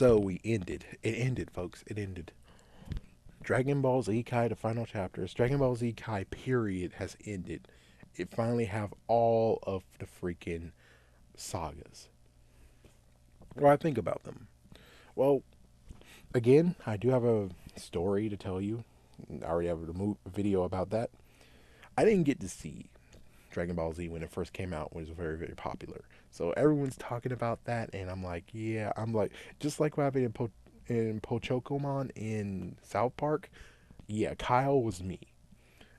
So we ended. It ended, folks. It ended. Dragon Ball Z Kai, the final chapters. Dragon Ball Z Kai period has ended. It finally have all of the freaking sagas. What I think about them. Well, again, I do have a story to tell you. I already have a video about that. I didn't get to see Dragon Ball Z when it first came out. It was very, very popular. So everyone's talking about that, and I'm like, yeah, I'm like, just like what happened in Pochokomon in South Park. Yeah, Kyle was me.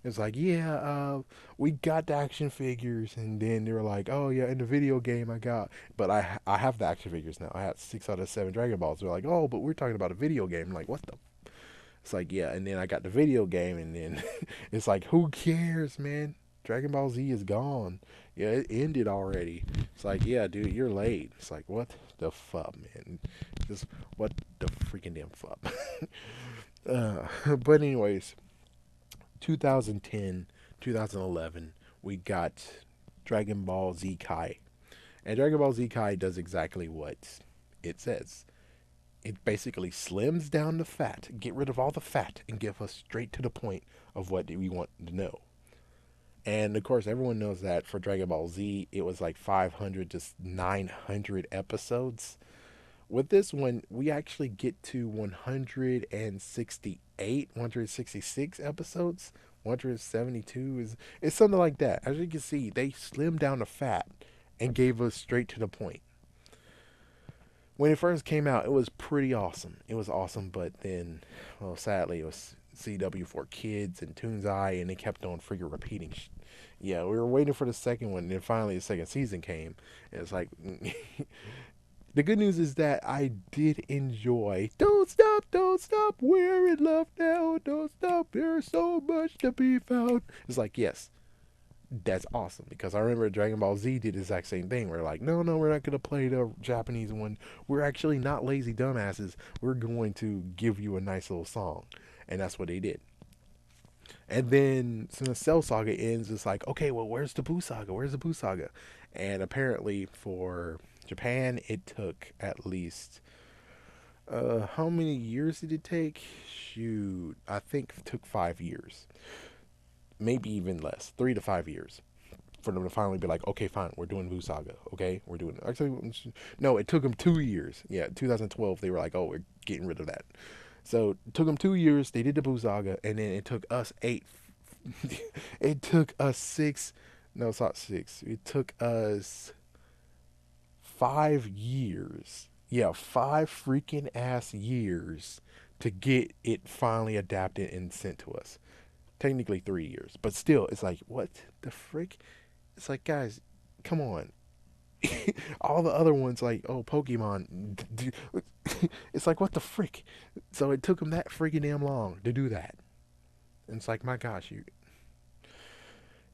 It's like, yeah, we got the action figures, and then they were like, oh yeah, in the video game I got, but I have the action figures now. I had 6 out of 7 Dragon Balls. They're like, oh, but we're talking about a video game. I'm like, what the? It's like, yeah, and then I got the video game, and then it's like, who cares, man? Dragon Ball Z is gone. Yeah, it ended already. It's like, yeah, dude, you're late. It's like, what the fuck, man? Just what the freaking damn fuck. But anyways, 2010, 2011, we got Dragon Ball Z Kai. And Dragon Ball Z Kai does exactly what it says. It basically slims down the fat, get rid of all the fat, and give us straight to the point of what we want to know. And of course, everyone knows that for Dragon Ball Z, it was like 500 to 900 episodes. With this one, we actually get to 168, 166 episodes. 172 is it's something like that. As you can see, they slimmed down the fat and gave us straight to the point. When it first came out, it was pretty awesome. It was awesome, but then, well, sadly, it was CW for Kids and Toon's Eye, and they kept on freaking repeating. Yeah, we were waiting for the second one, and then finally the second season came. And it's like, the good news is that I did enjoy. Don't stop, we're in love now. Don't stop, there's so much to be found. It's like, yes, that's awesome because I remember Dragon Ball Z did the exact same thing. We're like, no, no, we're not gonna play the Japanese one. We're actually not lazy dumbasses. We're going to give you a nice little song, and that's what they did. And then since the Cell Saga ends, it's like, okay, well, where's the Buu Saga? Where's the Buu Saga? And apparently for Japan, it took at least how many years did it take? Shoot, I think it took 5 years, maybe even less, 3 to 5 years for them to finally be like, okay, fine, we're doing Buu Saga. Okay, we're doing actually no, it took them 2 years. Yeah, 2012 they were like, oh, we're getting rid of that. So it took them 2 years. They did the Buu Saga, and then it took us eight. It took us six. No, it's not six. It took us 5 years. Yeah, 5 freaking ass years to get it finally adapted and sent to us. Technically 3 years, but still, it's like, what the frick? It's like, guys, come on. All the other ones, like, oh, Pokemon, it's like, what the frick? So it took them that freaking damn long to do that. And it's like, my gosh, you.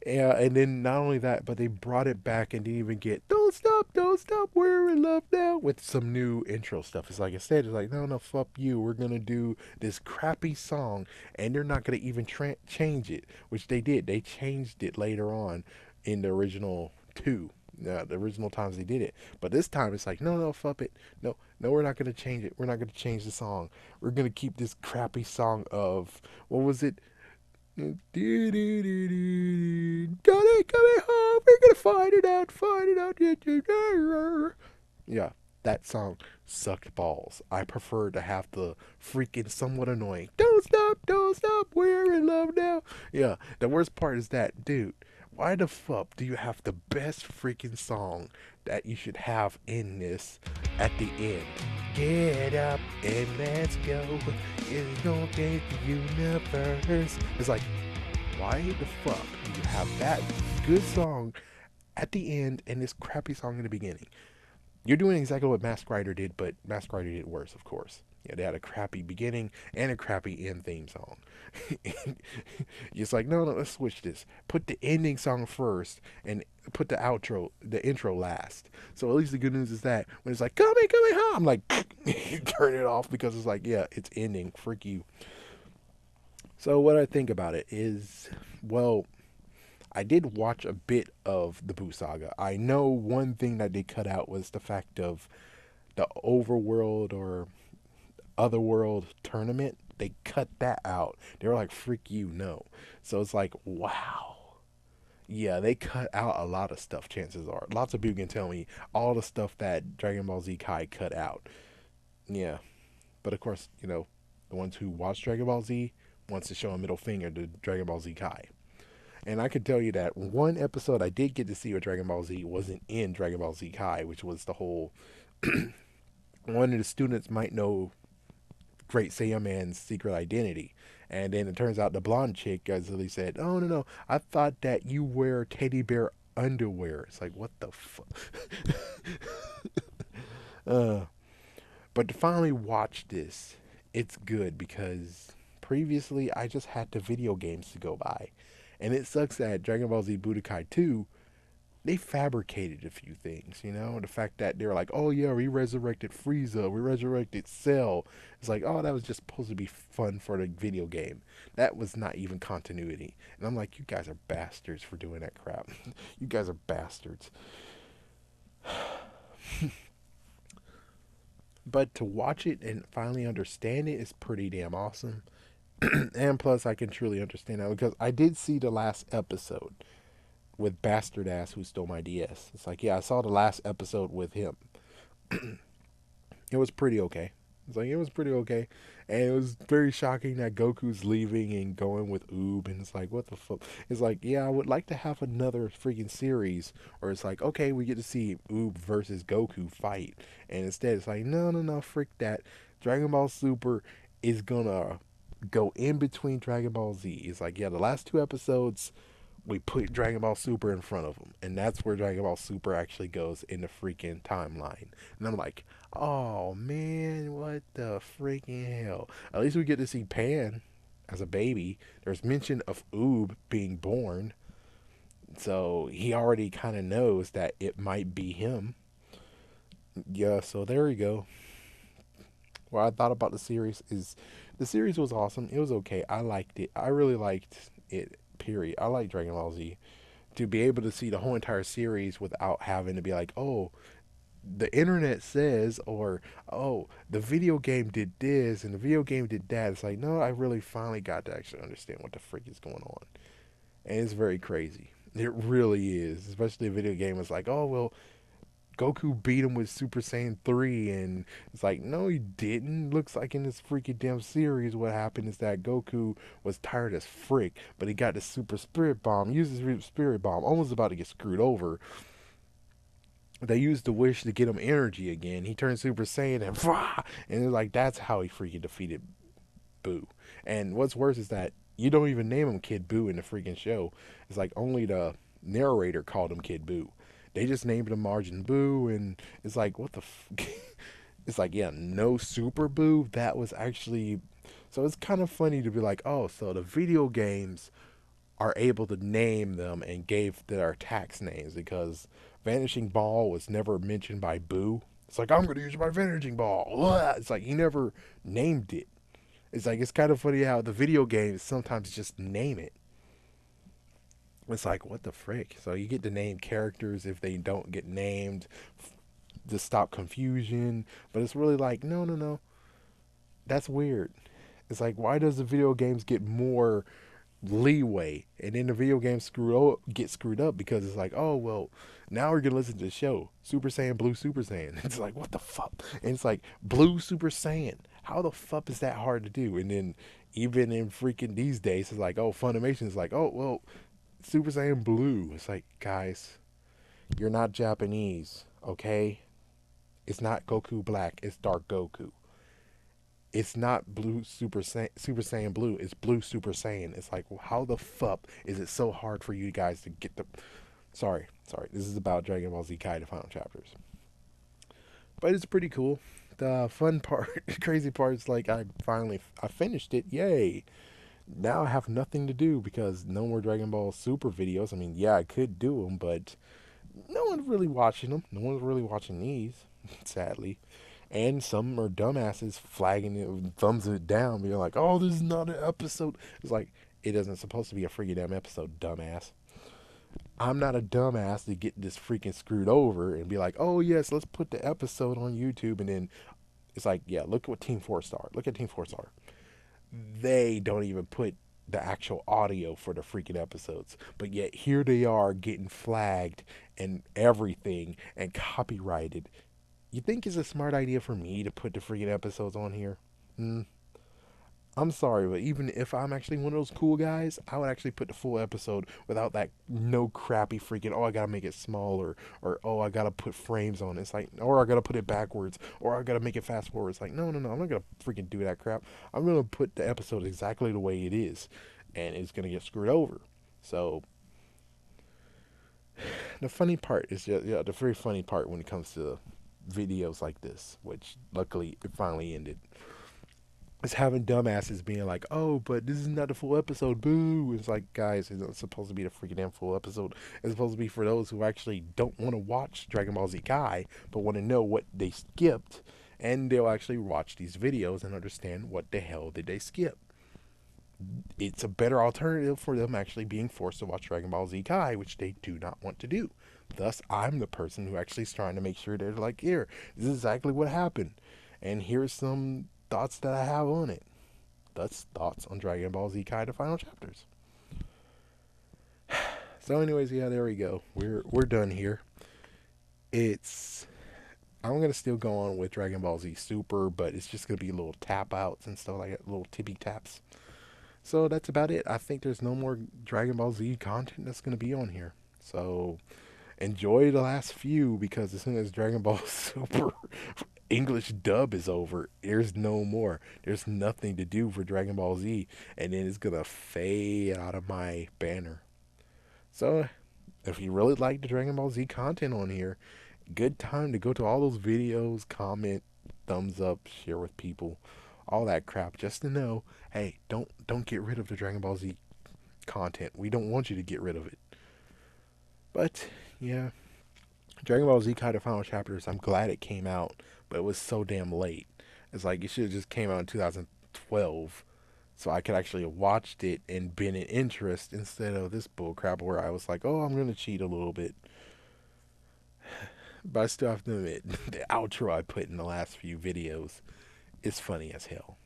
Yeah, and then not only that, but they brought it back and didn't even get don't stop, we're in love now with some new intro stuff. It's like instead, it's like, no, no, fuck you. We're gonna do this crappy song, and they're not gonna even change it, which they did. They changed it later on in the original two. The original times they did it, but this time it's like, no, no, fuck it, no, no, we're not gonna change it. We're not gonna change the song. We're gonna keep this crappy song of what was it? Got it coming home. We're gonna find it out. Find it out. Yeah, that song sucked balls. I prefer to have the freaking somewhat annoying. Don't stop. We're in love now. Yeah, the worst part is that, dude. Why the fuck do you have the best freaking song that you should have in this at the end? Get up and let's go. It's gonna take the universe. It's like, why the fuck do you have that good song at the end and this crappy song in the beginning? You're doing exactly what Mask Rider did, but Mask Rider did worse, of course. Yeah, they had a crappy beginning and a crappy end theme song. It's like, no, no, let's switch this. Put the ending song first and put the intro last. So at least the good news is that when it's like, coming home, I'm like, turn it off because it's like, yeah, it's ending. Freak you. So what I think about it is, well, I did watch a bit of the Boo Saga. I know one thing that they cut out was the fact of the overworld or otherworld tournament, they cut that out. They were like, "Freak you, no." So it's like, wow. Yeah, they cut out a lot of stuff. Chances are, lots of people can tell me all the stuff that Dragon Ball Z Kai cut out. Yeah, but of course, the ones who watch Dragon Ball Z wants to show a middle finger to Dragon Ball Z Kai. And I can tell you that one episode I did get to see with Dragon Ball Z wasn't in Dragon Ball Z Kai, which was the whole one of the students might know Great Saiyan Man's secret identity. And then it turns out the blonde chick actually said, "Oh, no, no, I thought that you wear teddy bear underwear." It's like, what the fuck? uh, but to finally watch this, it's good because previously I just had the video games to go by. And it sucks that Dragon Ball Z Budokai 2, they fabricated a few things, The fact that they're like, "Oh yeah, we resurrected Frieza, we resurrected Cell." It's like, oh, that was just supposed to be fun for the video game. That was not even continuity. And I'm like, you guys are bastards for doing that crap. You guys are bastards. But to watch it and finally understand it is pretty damn awesome. And plus, I can truly understand that because I did see the last episode with Bastard Ass who stole my DS. It's like, yeah, I saw the last episode with him. It was pretty okay. It's like, it was pretty okay. And it was very shocking that Goku's leaving and going with Oob. And it's like, what the fuck? It's like, yeah, I would like to have another freaking series. Or it's like, okay, we get to see Oob versus Goku fight. And instead, it's like, no, no, no, frick that. Dragon Ball Super is gonna go in between Dragon Ball Z. It's like, yeah, the last two episodes we put Dragon Ball Super in front of them, and that's where Dragon Ball Super actually goes in the freaking timeline. And I'm like, oh man, what the freaking hell? At least we get to see Pan as a baby. There's mention of Oob being born, so he already kind of knows that it might be him. Yeah, so there we go. What I thought about the series is the series was awesome. It was okay. I liked it. I really liked it. Period. I like Dragon Ball Z. To be able to see the whole entire series without having to be like, oh, the internet says, or oh, the video game did this and the video game did that. It's like, no, I really finally got to actually understand what the freak is going on. And it's very crazy. It really is. Especially a video game is like, oh, well, Goku beat him with Super Saiyan 3, and it's like, no, he didn't. Looks like in this freaking damn series, what happened is that Goku was tired as frick, but he got the Super Spirit Bomb, used his Super Spirit Bomb, almost about to get screwed over. They used the wish to get him energy again. He turned Super Saiyan, and it's like, that's how he freaking defeated Boo. And what's worse is that you don't even name him Kid Boo in the freaking show. It's like only the narrator called him Kid Boo. They just named him Margin Boo, and it's like, what the it's like, yeah, no Super Boo. That was actually, so it's kind of funny to be like, oh, so the video games are able to name them and gave their attacks names because Vanishing Ball was never mentioned by Boo. It's like, I'm going to use my Vanishing Ball. It's like, he never named it. It's like, it's kind of funny how the video games sometimes just name it. It's like, what the frick? So you get to name characters if they don't get named to stop confusion. But it's really like, no, no, no. That's weird. It's like, why does the video games get more leeway and then the video games get screwed up because it's like, oh, well, now we're going to listen to the show. Super Saiyan, Blue Super Saiyan. It's like, what the fuck? And it's like, Blue Super Saiyan. How the fuck is that hard to do? And then even in freaking these days, it's like, oh, Funimation is like, oh, well, Super Saiyan Blue. It's like, guys, you're not Japanese, okay? It's not Goku Black. It's Dark Goku. It's not Super Saiyan Blue. It's Blue Super Saiyan. It's like, well, how the fuck is it so hard for you guys to get the? Sorry. This is about Dragon Ball Z Kai, the final chapters. But it's pretty cool. The fun part, crazy part is like I finished it. Yay! Now I have nothing to do because no more Dragon Ball Super videos. I mean, yeah, I could do them, but no one's really watching them. No one's really watching these, sadly. And some are dumbasses flagging it, thumbs it down, being like, "Oh, this is not an episode." It's like it isn't supposed to be a freaking damn episode, dumbass. I'm not a dumbass to get this freaking screwed over and be like, oh yes, let's put the episode on YouTube, and then it's like, yeah, look at what Team Four Star. Look at Team Four Star. They don't even put the actual audio for the freaking episodes, but yet here they are getting flagged and everything and copyrighted. You think it's a smart idea for me to put the freaking episodes on here? Hmm. I'm sorry, but even if I'm actually one of those cool guys, I would actually put the full episode without that no crappy freaking, oh, I gotta make it smaller, or oh, I gotta put frames on it. It's like, or I gotta put it backwards, or I gotta make it fast forward. It's like, no, no, no, I'm not gonna freaking do that crap. I'm gonna put the episode exactly the way it is, and it's gonna get screwed over. So, the funny part is just, yeah, the very funny part when it comes to videos like this, which luckily it finally ended, is having dumbasses being like, "Oh, but this is not the full episode." Boo! It's like, guys, it's not supposed to be the freaking damn full episode. It's supposed to be for those who actually don't want to watch Dragon Ball Z Kai, but want to know what they skipped, and they'll actually watch these videos and understand what the hell did they skip. It's a better alternative for them actually being forced to watch Dragon Ball Z Kai, which they do not want to do. Thus, I'm the person who actually is trying to make sure they're like, here, this is exactly what happened, and here's some thoughts that I have on it. That's thoughts on Dragon Ball Z Kai, the final chapters. So, anyways, yeah, there we go. We're done here. It's I'm gonna still go on with Dragon Ball Z Super, but it's just gonna be little tap outs and stuff like that, little tippy taps. So that's about it. I think there's no more Dragon Ball Z content that's gonna be on here. So enjoy the last few, because as soon as Dragon Ball Super English dub is over, there's no more. There's nothing to do for Dragon Ball Z, and then it's gonna fade out of my banner. So, if you really like the Dragon Ball Z content on here, good time to go to all those videos, comment, thumbs up, share with people, all that crap, just to know, hey, don't get rid of the Dragon Ball Z content. We don't want you to get rid of it. But yeah, Dragon Ball Z kind of final chapters. I'm glad it came out, but it was so damn late. It's like it should have just came out in 2012, so I could actually have watched it and been in interest instead of this bullcrap where I was like, oh, I'm gonna cheat a little bit. But I still have to admit, the outro I put in the last few videos is funny as hell.